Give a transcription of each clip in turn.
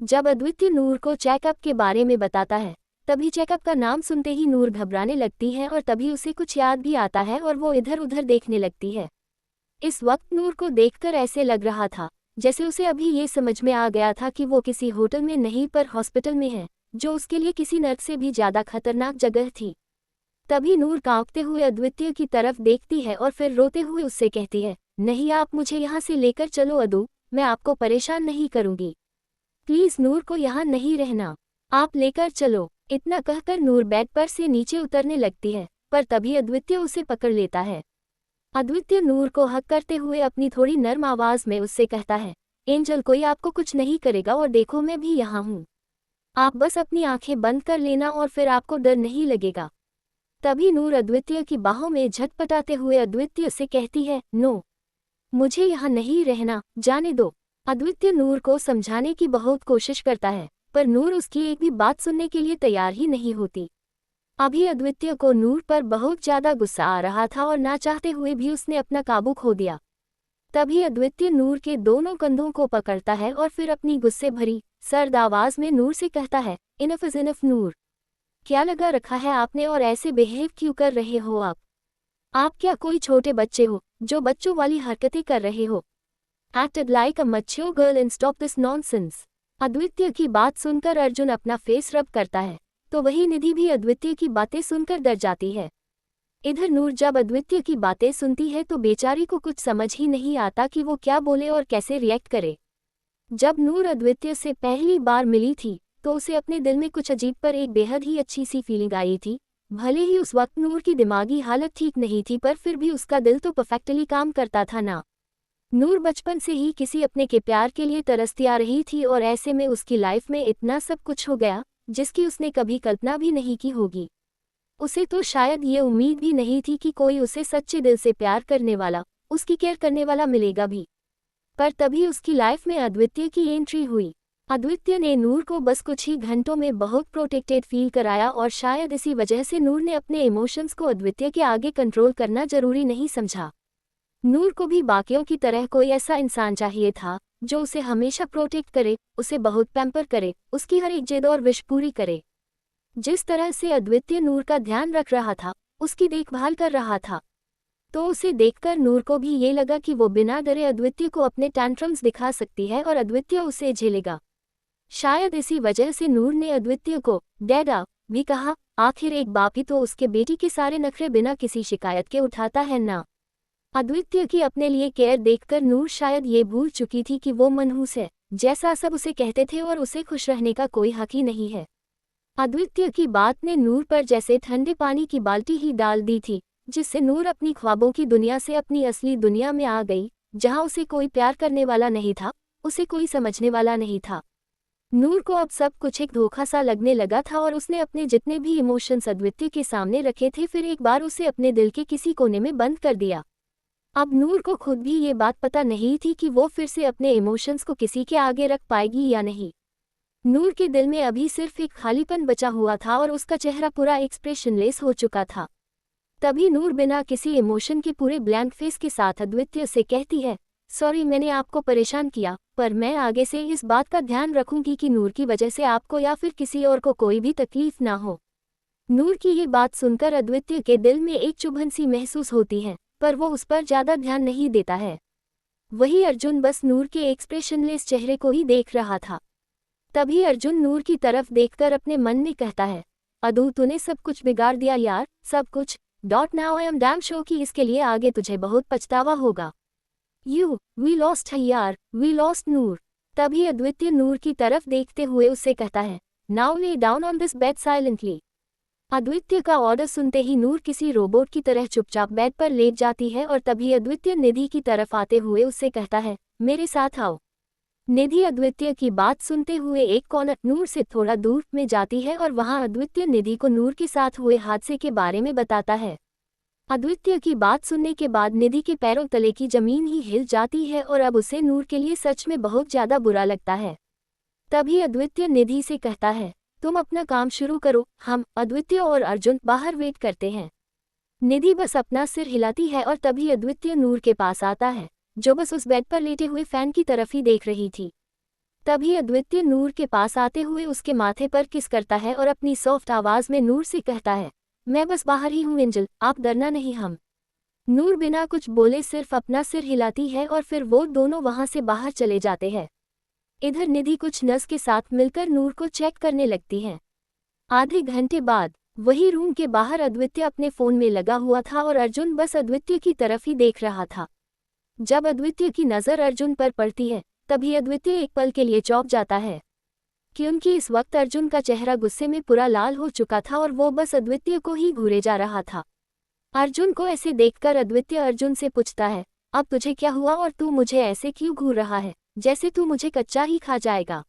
जब अद्वितीय नूर को चेकअप के बारे में बताता है, तभी चेकअप का नाम सुनते ही नूर घबराने लगती है और तभी उसे कुछ याद भी आता है और वो इधर उधर देखने लगती है। इस वक्त नूर को देखकर ऐसे लग रहा था जैसे उसे अभी ये समझ में आ गया था कि वो किसी होटल में नहीं पर हॉस्पिटल में है, जो उसके लिए किसी नर्क से भी ज्यादा खतरनाक जगह थी। तभी नूर कांपते हुए अद्वितीय की तरफ देखती है और फिर रोते हुए उससे कहती है, नहीं, आप मुझे यहाँ से लेकर चलो अदू, मैं आपको परेशान नहीं करूँगी। प्लीज नूर को यहाँ नहीं रहना, आप लेकर चलो। इतना कहकर नूर बेड पर से नीचे उतरने लगती है, पर तभी अद्वितीय उसे पकड़ लेता है। अद्वितीय नूर को हक करते हुए अपनी थोड़ी नर्म आवाज में उससे कहता है, एंजल, कोई आपको कुछ नहीं करेगा और देखो मैं भी यहाँ हूँ। आप बस अपनी आंखें बंद कर लेना और फिर आपको डर नहीं लगेगा। तभी नूर अद्वितीय की बाहों में झटपटाते हुए अद्वितीय से कहती है, नो, मुझे यहाँ नहीं रहना, जाने दो। अद्वितीय नूर को समझाने की बहुत कोशिश करता है, पर नूर उसकी एक भी बात सुनने के लिए तैयार ही नहीं होती। अभी अद्वितीय को नूर पर बहुत ज्यादा गुस्सा आ रहा था और ना चाहते हुए भी उसने अपना काबू खो दिया। तभी अद्वितीय नूर के दोनों कंधों को पकड़ता है और फिर अपनी गुस्से भरी सर्द आवाज में नूर से कहता है, इनफ इज इनफ नूर, क्या लगा रखा है आपने और ऐसे बिहेव क्यों कर रहे हो आप क्या कोई छोटे बच्चे हो जो बच्चों वाली हरकतें कर रहे हो? Acted like a mature girl and stop this nonsense। अद्वितीय की बात सुनकर अर्जुन अपना फेस रब करता है, तो वही निधि भी अद्वितीय की बातें सुनकर डर जाती है। इधर नूर जब अद्वितीय की बातें सुनती है तो बेचारी को कुछ समझ ही नहीं आता कि वो क्या बोले और कैसे रिएक्ट करे। जब नूर अद्वितीय से पहली बार मिली थी तो उसे अपने दिल में कुछ अजीब पर एक बेहद ही अच्छी सी फीलिंग आई थी। भले ही उस वक्त नूर की दिमागी हालत ठीक नहीं थी, पर फिर भी उसका दिल तो परफेक्टली काम करता था ना। नूर बचपन से ही किसी अपने के प्यार के लिए तरसती आ रही थी और ऐसे में उसकी लाइफ में इतना सब कुछ हो गया जिसकी उसने कभी कल्पना भी नहीं की होगी। उसे तो शायद ये उम्मीद भी नहीं थी कि कोई उसे सच्चे दिल से प्यार करने वाला, उसकी केयर करने वाला मिलेगा भी। पर तभी उसकी लाइफ में अद्वितीय की एंट्री हुई। अद्वितीय ने नूर को बस कुछ ही घंटों में बहुत प्रोटेक्टेड फील कराया और शायद इसी वजह से नूर ने अपने इमोशंस को अद्वितीय के आगे कंट्रोल करना जरूरी नहीं समझा। नूर को भी बाकियों की तरह कोई ऐसा इंसान चाहिए था जो उसे हमेशा प्रोटेक्ट करे, उसे बहुत पैम्पर करे, उसकी हर एक जिद और विश पूरी करे। जिस तरह से अद्वितीय नूर का ध्यान रख रहा था, उसकी देखभाल कर रहा था, तो उसे देखकर नूर को भी ये लगा कि वो बिना डरे अद्वितीय को अपने टैंट्रम्स दिखा सकती है और अद्वितीय उसे झेलेगा। शायद इसी वजह से नूर ने अद्वितीय को डैडा भी कहा। आखिर एक बाप ही तो उसके बेटी के सारे नखरे बिना किसी शिकायत के उठाता है ना। अद्वितीय की अपने लिए केयर देखकर नूर शायद ये भूल चुकी थी कि वो मनहूस है, जैसा सब उसे कहते थे, और उसे खुश रहने का कोई हक ही नहीं है। अद्वितीय की बात ने नूर पर जैसे ठंडे पानी की बाल्टी ही डाल दी थी, जिससे नूर अपनी ख्वाबों की दुनिया से अपनी असली दुनिया में आ गई, जहां उसे कोई प्यार करने वाला नहीं था, उसे कोई समझने वाला नहीं था। नूर को अब सब कुछ एक धोखा सा लगने लगा था और उसने अपने जितने भी इमोशंस अद्वितीय के सामने रखे थे फिर एक बार उसे अपने दिल के किसी कोने में बंद कर दिया। अब नूर को खुद भी ये बात पता नहीं थी कि वो फिर से अपने इमोशंस को किसी के आगे रख पाएगी या नहीं। नूर के दिल में अभी सिर्फ एक खालीपन बचा हुआ था और उसका चेहरा पूरा एक्सप्रेशनलेस हो चुका था। तभी नूर बिना किसी इमोशन के पूरे ब्लैंक फेस के साथ अद्वितीय से कहती है, सॉरी मैंने आपको परेशान किया, पर मैं आगे से इस बात का ध्यान रखूंगी कि नूर की वजह से आपको या फिर किसी और को कोई भी तकलीफ ना हो। नूर की ये बात सुनकर अद्वितीय के दिल में एक चुभन सी महसूस होती है, पर वो उस पर ज्यादा ध्यान नहीं देता है। वही अर्जुन बस नूर के एक्सप्रेशनलेस चेहरे को ही देख रहा था। तभी अर्जुन नूर की तरफ देखकर अपने मन में कहता है, अदू तूने सब कुछ बिगाड़ दिया यार, सब कुछ। Now I am damn sure कि इसके लिए आगे तुझे बहुत पछतावा होगा। वी लॉस्ट है यार, वी लॉस्ट नूर। तभी अद्वितीय नूर की तरफ देखते हुए उससे कहता है, now lay down on this bed silently. अद्वितीय का ऑर्डर सुनते ही नूर किसी रोबोट की तरह चुपचाप बेड पर लेट जाती है और तभी अद्वितीय निधि की तरफ आते हुए उससे कहता है, मेरे साथ आओ। निधि अद्वितीय की बात सुनते हुए एक कॉर्नर नूर से थोड़ा दूर में जाती है और वहां अद्वितीय निधि को नूर के साथ हुए हादसे के बारे में बताता है। अद्वितीय की बात सुनने के बाद निधि के पैरों तले की जमीन ही हिल जाती है और अब उसे नूर के लिए सच में बहुत ज्यादा बुरा लगता है। तभी अद्वितीय निधि से कहता है, तुम अपना काम शुरू करो, हम अद्वितीय और अर्जुन बाहर वेट करते हैं। निधि बस अपना सिर हिलाती है और तभी अद्वितीय नूर के पास आता है, जो बस उस बेड पर लेटे हुए फैन की तरफ ही देख रही थी। तभी अद्वित्य नूर के पास आते हुए उसके माथे पर किस करता है और अपनी सॉफ्ट आवाज में नूर से कहता है, मैं बस बाहर ही हूँ एंजल, आप डरना नहीं। हम नूर बिना कुछ बोले सिर्फ अपना सिर हिलाती है और फिर वो दोनों वहां से बाहर चले जाते हैं। इधर निधि कुछ नर्स के साथ मिलकर नूर को चेक करने लगती है। आधे घंटे बाद वही रूम के बाहर अद्वित्य अपने फोन में लगा हुआ था और अर्जुन बस अद्वित्य की तरफ ही देख रहा था। जब अद्वित्य की नज़र अर्जुन पर पड़ती है तभी अद्वित्य एक पल के लिए चौंक जाता है, क्योंकि इस वक्त अर्जुन का चेहरा गुस्से में पूरा लाल हो चुका था और वो बस अद्वित्य को ही घूरे जा रहा था। अर्जुन को ऐसे देखकर अद्वित्य अर्जुन से पूछता है, अब तुझे क्या हुआ और तू मुझे ऐसे क्यों घूर रहा है, जैसे तू मुझे कच्चा ही खा जाएगा।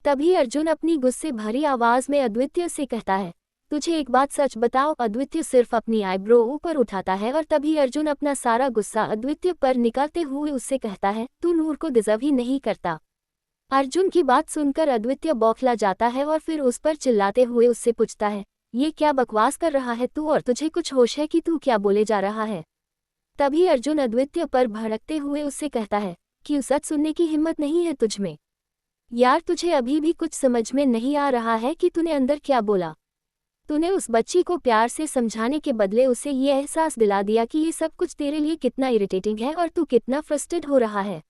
तभी अर्जुन अपनी गुस्से भरी आवाज में अद्वित्य से कहता है, तुझे एक बात सच बताओ। अद्वित्य सिर्फ अपनी आईब्रो ऊपर उठाता है और तभी अर्जुन अपना सारा गुस्सा अद्वित्य पर निकालते हुए उससे कहता है, तू नूर को डिजर्व ही नहीं करता। अर्जुन की बात सुनकर अद्वित्य बौखला जाता है और फिर उस पर चिल्लाते हुए उससे पूछता है, ये क्या बकवास कर रहा है तू, और तुझे कुछ होश है कि तू क्या बोले जा रहा है। तभी अर्जुन अद्वित्य पर भड़कते हुए उससे कहता है, क्यों सच सुनने की हिम्मत नहीं है तुझमें? यार तुझे अभी भी कुछ समझ में नहीं आ रहा है कि तूने अंदर क्या बोला। तूने उस बच्ची को प्यार से समझाने के बदले उसे ये एहसास दिला दिया कि ये सब कुछ तेरे लिए कितना इरिटेटिंग है और तू कितना फ्रस्ट्रेटेड हो रहा है।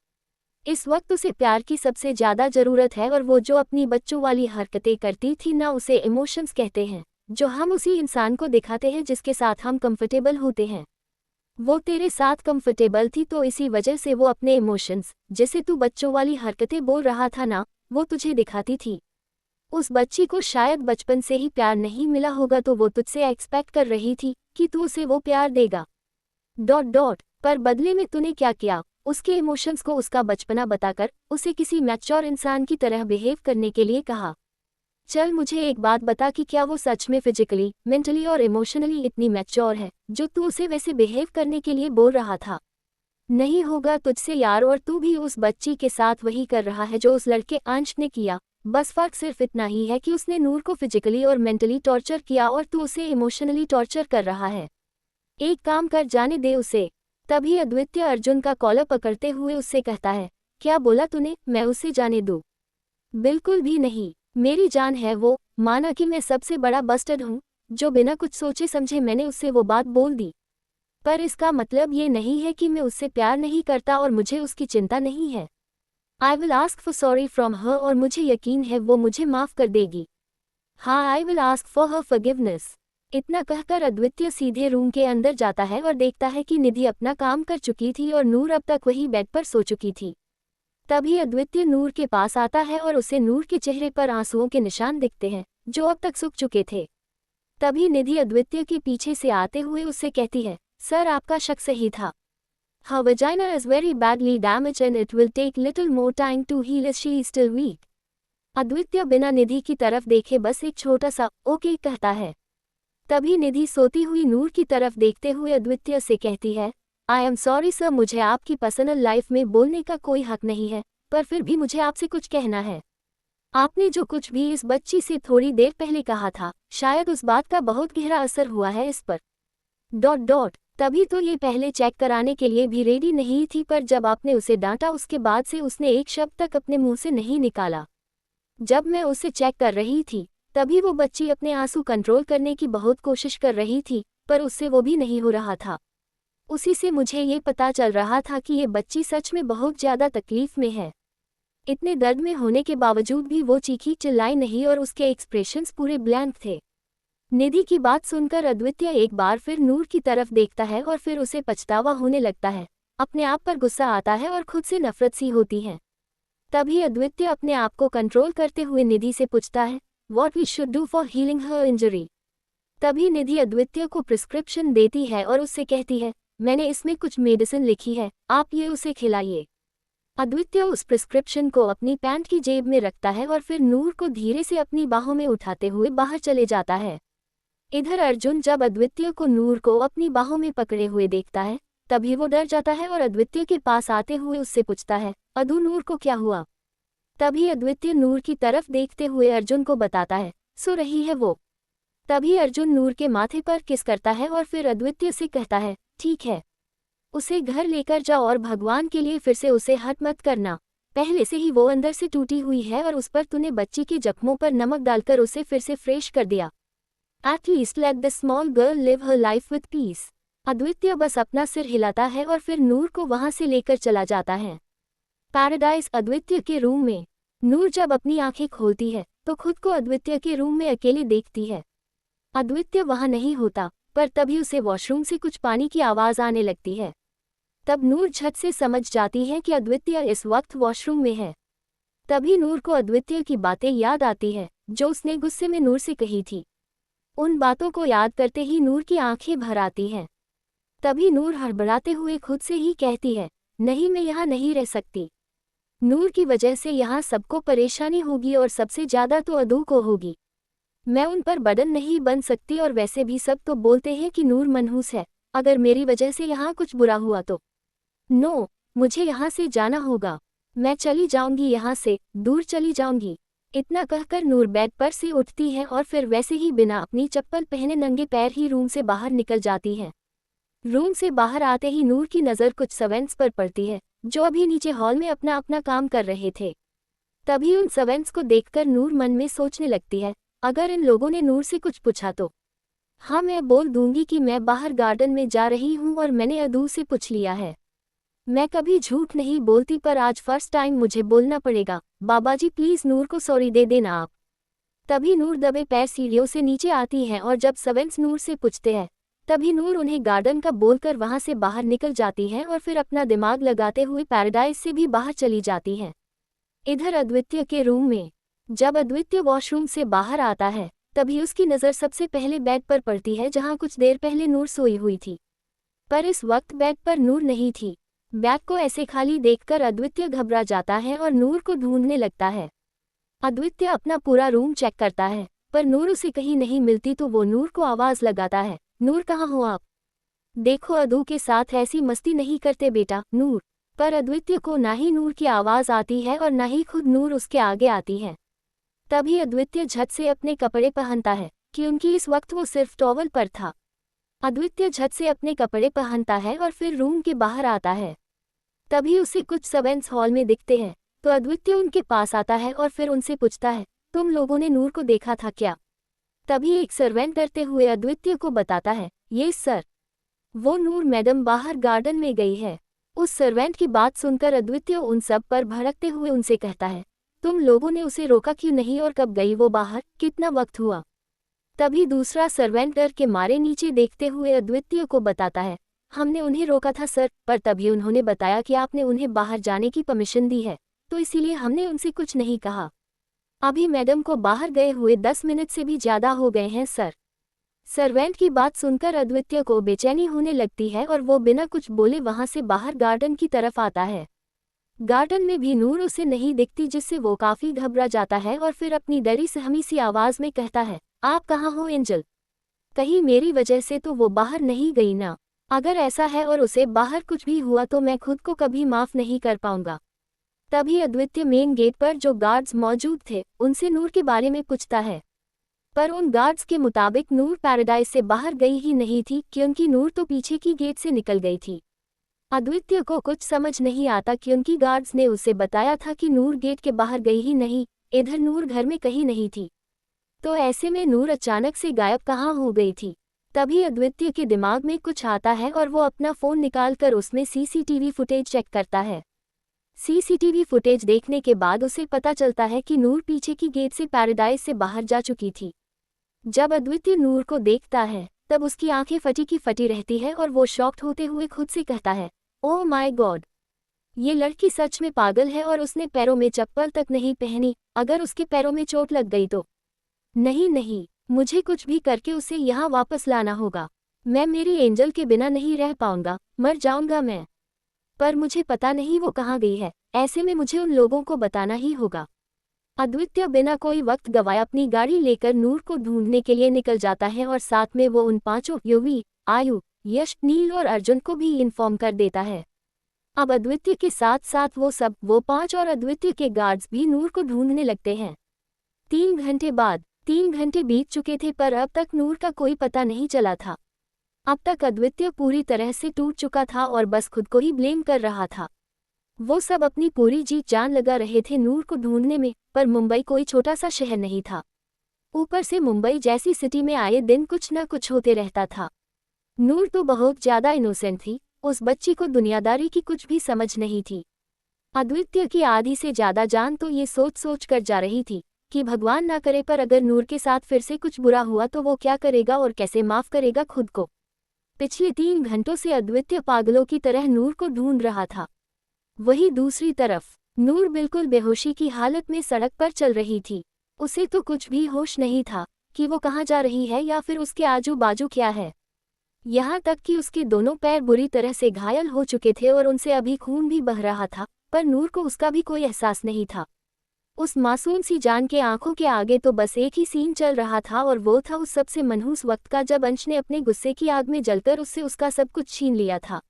इस वक्त उसे प्यार की सबसे ज़्यादा ज़रूरत है और वो जो अपनी बच्चों वाली हरकतें करती थी ना, उसे इमोशंस कहते हैं, जो हम उसी इंसान को दिखाते हैं जिसके साथ हम कंफर्टेबल होते हैं। वो तेरे साथ कंफर्टेबल थी तो इसी वजह से वो अपने इमोशंस, जैसे तू बच्चों वाली हरकतें बोल रहा था ना, वो तुझे दिखाती थी। उस बच्ची को शायद बचपन से ही प्यार नहीं मिला होगा तो वो तुझसे एक्सपेक्ट कर रही थी कि तू उसे वो प्यार देगा। ... पर बदले में तूने क्या किया, उसके इमोशंस को उसका बचपना बताकर उसे किसी मैच्योर इंसान की तरह बिहेव करने के लिए कहा। चल मुझे एक बात बता कि क्या वो सच में फिजिकली, मेंटली और इमोशनली इतनी मैच्योर है जो तू उसे वैसे बिहेव करने के लिए बोल रहा था? नहीं होगा तुझसे यार, और तू भी उस बच्ची के साथ वही कर रहा है जो उस लड़के अंश ने किया। बस फर्क सिर्फ इतना ही है कि उसने नूर को फिजिकली और मेंटली टॉर्चर किया और तू उसे इमोशनली टॉर्चर कर रहा है। एक काम कर, जाने दे उसे। तभी अद्वित्य अर्जुन का कॉलर पकड़ते हुए उससे कहता है, क्या बोला तूने, मैं उसे जाने दूं? बिल्कुल भी नहीं, मेरी जान है वो। माना कि मैं सबसे बड़ा बस्टर्ड हूँ जो बिना कुछ सोचे समझे मैंने उससे वो बात बोल दी, पर इसका मतलब ये नहीं है कि मैं उससे प्यार नहीं करता और मुझे उसकी चिंता नहीं है। I will ask for sorry from her और मुझे यकीन है वो मुझे माफ़ कर देगी। हाँ, I will ask for her forgiveness. इतना कहकर अद्वित्य सीधे रूम के अंदर जाता है और देखता है कि निधि अपना काम कर चुकी थी और नूर अब तक वही बेड पर सो चुकी थी। तभी अद्वित्य नूर के पास आता है और उसे नूर के चेहरे पर आंसुओं के निशान दिखते हैं जो अब तक सूख चुके थे। तभी निधि अद्वित्य के पीछे से आते हुए उससे कहती है, सर आपका शक सही था। Her vagina is very badly damaged and it will take little more time to heal as she is still weak. Advitya बिना निधि की तरफ देखे बस एक छोटा सा ओके कहता है। तभी निधि सोती हुई नूर की तरफ देखते हुए अद्वित्य से कहती है, आई एम सॉरी सर, मुझे आपकी पर्सनल लाइफ में बोलने का कोई हक नहीं है, पर फिर भी मुझे आपसे कुछ कहना है। आपने जो कुछ भी इस बच्ची से थोड़ी देर पहले कहा था, शायद उस बात का बहुत गहरा असर हुआ है इस पर... ... तभी तो ये पहले चेक कराने के लिए भी रेडी नहीं थी, पर जब आपने उसे डांटा उसके बाद से उसने एक शब्द तक अपने मुंह से नहीं निकाला। जब मैं उसे चेक कर रही थी तभी वो बच्ची अपने आंसू कंट्रोल करने की बहुत कोशिश कर रही थी, पर उससे वो भी नहीं हो रहा था। उसी से मुझे ये पता चल रहा था कि ये बच्ची सच में बहुत ज़्यादा तकलीफ में है। इतने दर्द में होने के बावजूद भी वो चीखी चिल्लाई नहीं और उसके एक्सप्रेशंस पूरे ब्लैंक थे। निधि की बात सुनकर अद्वित्य एक बार फिर नूर की तरफ देखता है और फिर उसे पछतावा होने लगता है, अपने आप पर गुस्सा आता है और खुद से नफरत सी होती है। तभी अद्वित्य अपने आप को कंट्रोल करते हुए निधि से पूछता है, what we should do for healing her injury. तभी निधि अद्वित्य को प्रिस्क्रिप्शन देती है और उससे कहती है, मैंने इसमें कुछ मेडिसिन लिखी है, आप ये उसे खिलाइए। अद्वित्य उस प्रिस्क्रिप्शन को अपनी पैंट की जेब में रखता है और फिर नूर को धीरे से अपनी बाहों में उठाते हुए बाहर चले जाता है। इधर अर्जुन जब अद्वित्य को नूर को अपनी बाहों में पकड़े हुए देखता है तभी वो डर जाता है और अद्वित्य के पास आते हुए उससे पूछता है, अदू नूर को क्या हुआ? तभी अद्वित्य नूर की तरफ देखते हुए अर्जुन को बताता है, सो रही है वो। तभी अर्जुन नूर के माथे पर किस करता है और फिर अद्वित्य से कहता है, ठीक है, उसे घर लेकर जाओ और भगवान के लिए फिर से उसे हर्ट मत करना। पहले से ही वो अंदर से टूटी हुई है और उस पर तूने बच्ची के जख्मों पर नमक डालकर उसे फिर से फ्रेश कर दिया। At least let the small girl live her life with peace. अद्वितीय बस अपना सिर हिलाता है और फिर नूर को वहां से लेकर चला जाता है। पैराडाइज अद्वितीय के रूम में। नूर जब अपनी आंखें खोलती है तो खुद को अद्वितीय के रूम में अकेले देखती है। अद्वितीय वहां नहीं होता, पर तभी उसे वॉशरूम से कुछ पानी की आवाज आने लगती है। तब नूर झट से समझ जाती है कि अद्वितीय इस वक्त वॉशरूम में है। तभी नूर को अद्वितीय की बातें याद आती है जो उसने गुस्से में नूर से कही थी। उन बातों को याद करते ही नूर की आंखें भर आती हैं। तभी नूर हड़बड़ाते हुए खुद से ही कहती है, नहीं, मैं यहाँ नहीं रह सकती। नूर की वजह से यहाँ सबको परेशानी होगी और सबसे ज्यादा तो अदू को होगी। मैं उन पर बर्डन नहीं बन सकती और वैसे भी सब तो बोलते हैं कि नूर मनहूस है। अगर मेरी वजह से यहाँ कुछ बुरा हुआ तो नो, मुझे यहाँ से जाना होगा। मैं चली जाऊंगी, यहाँ से दूर चली जाऊंगी। इतना कहकर नूर बेड पर से उठती है और फिर वैसे ही बिना अपनी चप्पल पहने नंगे पैर ही रूम से बाहर निकल जाती है। रूम से बाहर आते ही नूर की नज़र कुछ सर्वेंट्स पर पड़ती है जो अभी नीचे हॉल में अपना अपना काम कर रहे थे। तभी उन सर्वेंट्स को देखकर नूर मन में सोचने लगती है, अगर इन लोगों ने नूर से कुछ पूछा तो हाँ, मैं बोल दूंगी कि मैं बाहर गार्डन में जा रही हूँ और मैंने अदू से पूछ लिया है। मैं कभी झूठ नहीं बोलती, पर आज फर्स्ट टाइम मुझे बोलना पड़ेगा। बाबा जी प्लीज नूर को सॉरी दे देना आप। तभी नूर दबे पैर सीढ़ियों से नीचे आती है और जब सर्वेंट्स नूर से पूछते हैं तभी नूर उन्हें गार्डन का बोलकर वहां से बाहर निकल जाती है और फिर अपना दिमाग लगाते हुए पैराडाइज से भी बाहर चली जाती है। इधर अद्वितीय के रूम में जब अद्वितीय वॉशरूम से बाहर आता है तभी उसकी नज़र सबसे पहले बेड पर पड़ती है जहां कुछ देर पहले नूर सोई हुई थी। पर इस वक्त बेड पर नूर नहीं थी। बैग को ऐसे खाली देखकर अद्वितीय घबरा जाता है और नूर को ढूंढने लगता है। अद्वितीय अपना पूरा रूम चेक करता है पर नूर उसे कहीं नहीं मिलती तो वो नूर को आवाज लगाता है, नूर कहाँ हो आप? देखो अदू के साथ ऐसी मस्ती नहीं करते बेटा, नूर। पर अद्वितीय को ना ही नूर की आवाज आती है और ना ही खुद नूर उसके आगे आती है। तभी अद्वितीय झट से अपने कपड़े पहनता है क्योंकि इस वक्त वो सिर्फ टॉवल पर था। अद्वितीय झट से अपने कपड़े पहनता है और फिर रूम के बाहर आता है। तभी उसे कुछ सर्वेंट्स हॉल में दिखते हैं तो अद्वितीय उनके पास आता है और फिर उनसे पूछता है, तुम लोगों ने नूर को देखा था क्या? तभी एक सर्वेंट डरते हुए अद्वितीय को बताता है, ये सर, वो नूर मैडम बाहर गार्डन में गई है। उस सर्वेंट की बात सुनकर अद्वितीय उन सब पर भड़कते हुए उनसे कहता है, तुम लोगों ने उसे रोका क्यों नहीं और कब गई वो बाहर, कितना वक्त हुआ? तभी दूसरा सर्वेंट डर के मारे नीचे देखते हुए अद्वितीय को बताता है, हमने उन्हें रोका था सर, पर तभी उन्होंने बताया कि आपने उन्हें बाहर जाने की परमिशन दी है, तो इसीलिए हमने उनसे कुछ नहीं कहा। अभी मैडम को बाहर गए हुए 10 मिनट से भी ज़्यादा हो गए हैं सर। सर्वेंट की बात सुनकर अद्वितीय को बेचैनी होने लगती है और वो बिना कुछ बोले वहां से बाहर गार्डन की तरफ आता है। गार्डन में भी नूर उसे नहीं दिखती जिससे वो काफ़ी घबरा जाता है और फिर अपनी डरी सहमी सी आवाज़ में कहता है, आप कहाँ हो एंजल? कहीं मेरी वजह से तो वो बाहर नहीं गई ना? अगर ऐसा है और उसे बाहर कुछ भी हुआ तो मैं खुद को कभी माफ़ नहीं कर पाऊंगा। तभी अद्वितीय मेन गेट पर जो गार्ड्स मौजूद थे उनसे नूर के बारे में पूछता है, पर उन गार्ड्स के मुताबिक नूर पैराडाइज से बाहर गई ही नहीं थी क्योंकि नूर तो पीछे की गेट से निकल गई थी। अद्वितीय को कुछ समझ नहीं आता क्योंकि गार्ड्स ने उसे बताया था कि नूर गेट के बाहर गई ही नहीं, इधर नूर घर में कहीं नहीं थी। तो ऐसे में नूर अचानक से गायब कहाँ हो गई थी? तभी अद्वितीय के दिमाग में कुछ आता है और वो अपना फ़ोन निकालकर उसमें सीसीटीवी फुटेज चेक करता है। सीसीटीवी फुटेज देखने के बाद उसे पता चलता है कि नूर पीछे की गेट से पैराडाइज से बाहर जा चुकी थी। जब अद्वितीय नूर को देखता है तब उसकी आंखें फटी की फटी रहती है और वो शॉक्ड होते हुए खुद से कहता है, ओह माय गॉड, ये लड़की सच में पागल है और उसने पैरों में चप्पल तक नहीं पहनी। अगर उसके पैरों में चोट लग गई तो? नहीं नहीं, मुझे कुछ भी करके उसे यहाँ वापस लाना होगा। मैं मेरी एंजल के बिना नहीं रह पाऊंगा, मर जाऊंगा मैं। पर मुझे पता नहीं वो कहाँ गई है, ऐसे में मुझे उन लोगों को बताना ही होगा। अद्वितीय बिना कोई वक्त गवाए अपनी गाड़ी लेकर नूर को ढूंढने के लिए निकल जाता है और साथ में वो उन पांचों युवी, आयु, यश, नील और अर्जुन को भी इन्फॉर्म कर देता है। अब अद्वितीय के साथ साथ वो 5 और अद्वितीय के गार्ड्स भी नूर को ढूंढने लगते हैं। 3 घंटे बाद 3 घंटे बीत चुके थे पर अब तक नूर का कोई पता नहीं चला था। अब तक अद्वितीय पूरी तरह से टूट चुका था और बस खुद को ही ब्लेम कर रहा था। वो सब अपनी पूरी जी जान लगा रहे थे नूर को ढूंढने में, पर मुंबई कोई छोटा सा शहर नहीं था। ऊपर से मुंबई जैसी सिटी में आए दिन कुछ न कुछ होते रहता था। नूर तो बहुत ज्यादा इनोसेंट थी, उस बच्ची को दुनियादारी की कुछ भी समझ नहीं थी। अद्वितीय की आधी से ज्यादा जान तो ये सोच सोच कर जा रही थी कि भगवान ना करे, पर अगर नूर के साथ फिर से कुछ बुरा हुआ तो वो क्या करेगा और कैसे माफ करेगा खुद को। पिछले 3 घंटों से अद्वितीय पागलों की तरह नूर को ढूंढ रहा था। वहीं दूसरी तरफ नूर बिल्कुल बेहोशी की हालत में सड़क पर चल रही थी। उसे तो कुछ भी होश नहीं था कि वो कहाँ जा रही है या फिर उसके आजू बाजू क्या है। यहाँ तक कि उसके दोनों पैर बुरी तरह से घायल हो चुके थे और उनसे अभी खून भी बह रहा था, पर नूर को उसका भी कोई एहसास नहीं था। उस मासूम सी जान के आंखों के आगे तो बस एक ही सीन चल रहा था, और वो था उस सबसे मनहूस वक्त का जब अंश ने अपने गुस्से की आग में जलकर उससे उसका सब कुछ छीन लिया था।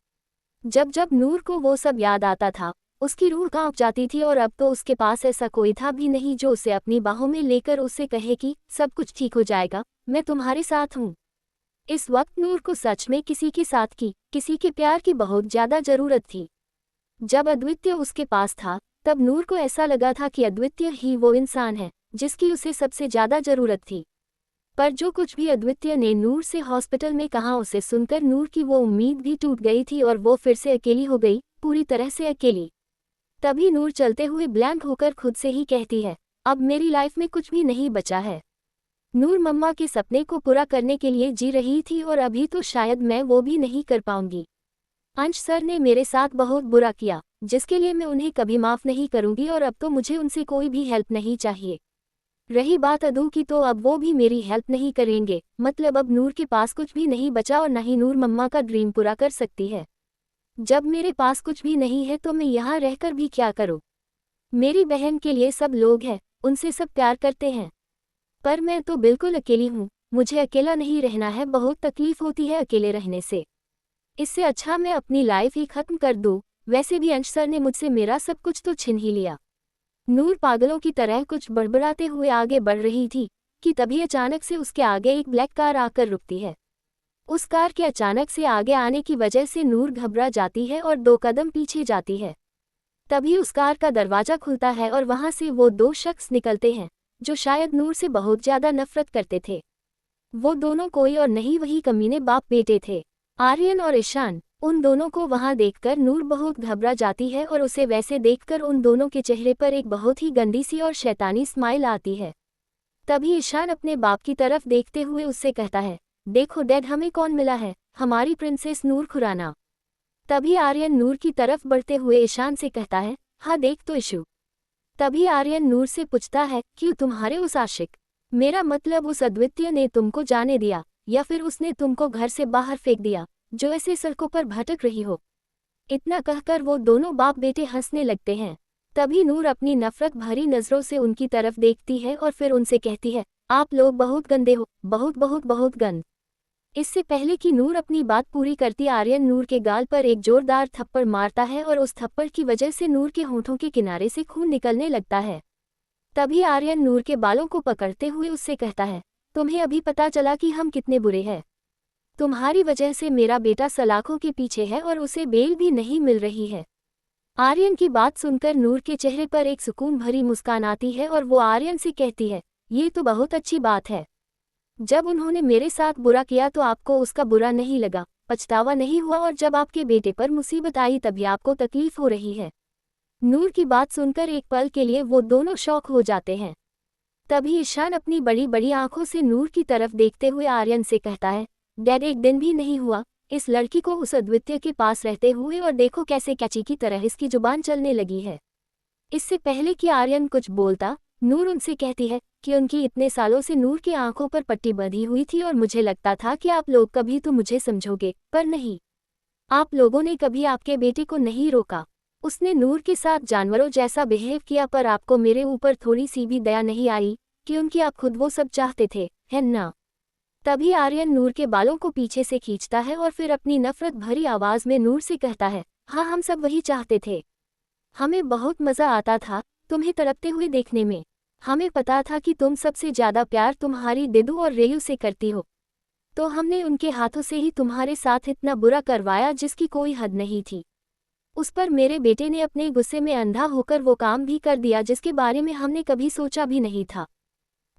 जब जब नूर को वो सब याद आता था, उसकी रूह कांप जाती थी, और अब तो उसके पास ऐसा कोई था भी नहीं जो उसे अपनी बाहों में लेकर उससे कहे कि सब कुछ ठीक हो जाएगा, मैं तुम्हारे साथ हूँ। इस वक्त नूर को सच में किसी के साथ की, किसी के प्यार की बहुत ज्यादा जरूरत थी। जब अद्वितीय उसके पास था, तब नूर को ऐसा लगा था कि अद्वितीय ही वो इंसान है जिसकी उसे सबसे ज्यादा जरूरत थी। पर जो कुछ भी अद्वितीय ने नूर से हॉस्पिटल में कहा, उसे सुनकर नूर की वो उम्मीद भी टूट गई थी और वो फिर से अकेली हो गई, पूरी तरह से अकेली। तभी नूर चलते हुए ब्लैंक होकर खुद से ही कहती है, अब मेरी लाइफ में कुछ भी नहीं बचा है। नूर मम्मा के सपने को पूरा करने के लिए जी रही थी, और अभी तो शायद मैं वो भी नहीं कर पाऊंगी। अंश सर ने मेरे साथ बहुत बुरा किया, जिसके लिए मैं उन्हें कभी माफ नहीं करूंगी, और अब तो मुझे उनसे कोई भी हेल्प नहीं चाहिए। रही बात अदू की, तो अब वो भी मेरी हेल्प नहीं करेंगे। मतलब अब नूर के पास कुछ भी नहीं बचा और न ही नूर मम्मा का ड्रीम पूरा कर सकती है। जब मेरे पास कुछ भी नहीं है तो मैं यहाँ रहकर भी क्या करूँ। मेरी बहन के लिए सब लोग हैं, उनसे सब प्यार करते हैं, पर मैं तो बिल्कुल अकेली हूँ। मुझे अकेला नहीं रहना है, बहुत तकलीफ होती है अकेले रहने से। इससे अच्छा मैं अपनी लाइफ ही खत्म कर दूँ। वैसे भी अंश सर ने मुझसे मेरा सब कुछ तो छीन ही लिया। नूर पागलों की तरह कुछ बड़बड़ाते हुए आगे बढ़ रही थी कि तभी अचानक से उसके आगे एक ब्लैक कार आकर रुकती है। उस कार के अचानक से आगे आने की वजह से नूर घबरा जाती है और 2 कदम पीछे जाती है। तभी उस कार का दरवाजा खुलता है और वहां से वो 2 शख्स निकलते हैं जो शायद नूर से बहुत ज्यादा नफरत करते थे। वो दोनों कोई और नहीं, वही कमीने बाप बेटे थे, आर्यन और ईशान। उन दोनों को वहां देखकर नूर बहुत घबरा जाती है और उसे वैसे देखकर उन दोनों के चेहरे पर एक बहुत ही गंदी सी और शैतानी स्माइल आती है। तभी ईशान अपने बाप की तरफ देखते हुए उससे कहता है, देखो डैड, हमें कौन मिला है, हमारी प्रिंसेस नूर खुराना। तभी आर्यन नूर की तरफ बढ़ते हुए ईशान से कहता है, हाँ देख तो इशू। तभी आर्यन नूर से पूछता है, क्यों तुम्हारे उस आशिक, मेरा मतलब उस अद्वितीय ने तुमको जाने दिया या फिर उसने तुमको घर से बाहर फेंक दिया जो ऐसे सड़कों पर भटक रही हो। इतना कहकर वो दोनों बाप बेटे हंसने लगते हैं। तभी नूर अपनी नफरत भरी नजरों से उनकी तरफ देखती है और फिर उनसे कहती है, आप लोग बहुत गंदे हो, बहुत बहुत बहुत गंद। इससे पहले कि नूर अपनी बात पूरी करती, आर्यन नूर के गाल पर एक जोरदार थप्पड़ मारता है और उस थप्पड़ की वजह से नूर के होंठों के किनारे से खून निकलने लगता है। तभी आर्यन नूर के बालों को पकड़ते हुए उससे कहता है, तुम्हें अभी पता चला कि हम कितने बुरे हैं। तुम्हारी वजह से मेरा बेटा सलाखों के पीछे है और उसे बेल भी नहीं मिल रही है। आर्यन की बात सुनकर नूर के चेहरे पर एक सुकून भरी मुस्कान आती है और वो आर्यन से कहती है, ये तो बहुत अच्छी बात है। जब उन्होंने मेरे साथ बुरा किया तो आपको उसका बुरा नहीं लगा, पछतावा नहीं हुआ, और जब आपके बेटे पर मुसीबत आई तभी आपको तकलीफ हो रही है। नूर की बात सुनकर एक पल के लिए वो दोनों शॉक हो जाते हैं। तभी ईशान अपनी बड़ी बड़ी आंखों से नूर की तरफ देखते हुए आर्यन से कहता है, डैड, एक दिन भी नहीं हुआ इस लड़की को उस अद्वितीय के पास रहते हुए, और देखो कैसे कैची की तरह इसकी जुबान चलने लगी है। इससे पहले कि आर्यन कुछ बोलता, नूर उनसे कहती है कि उनकी इतने सालों से नूर की आंखों पर पट्टी बंधी हुई थी और मुझे लगता था कि आप लोग कभी तो मुझे समझोगे, पर नहीं। आप लोगों ने कभी आपके बेटे को नहीं रोका। उसने नूर के साथ जानवरों जैसा बिहेव किया, पर आपको मेरे ऊपर थोड़ी सी भी दया नहीं आई कि उनकी आप खुद वो सब चाहते थे, है ना। तभी आर्यन नूर के बालों को पीछे से खींचता है और फिर अपनी नफरत भरी आवाज में नूर से कहता है, हाँ हम सब वही चाहते थे। हमें बहुत मजा आता था तुम्हें तड़पते हुए देखने में। हमें पता था कि तुम सबसे ज्यादा प्यार तुम्हारी दिदू और रेयू से करती हो, तो हमने उनके हाथों से ही तुम्हारे साथ इतना बुरा करवाया जिसकी कोई हद नहीं थी। उस पर मेरे बेटे ने अपने गुस्से में अंधा होकर वो काम भी कर दिया जिसके बारे में हमने कभी सोचा भी नहीं था।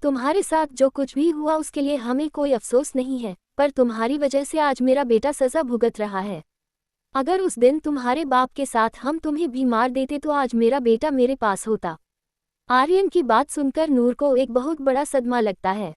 तुम्हारे साथ जो कुछ भी हुआ उसके लिए हमें कोई अफसोस नहीं है, पर तुम्हारी वजह से आज मेरा बेटा सज़ा भुगत रहा है। अगर उस दिन तुम्हारे बाप के साथ हम तुम्हें भी मार देते तो आज मेरा बेटा मेरे पास होता। आर्यन की बात सुनकर नूर को एक बहुत बड़ा सदमा लगता है।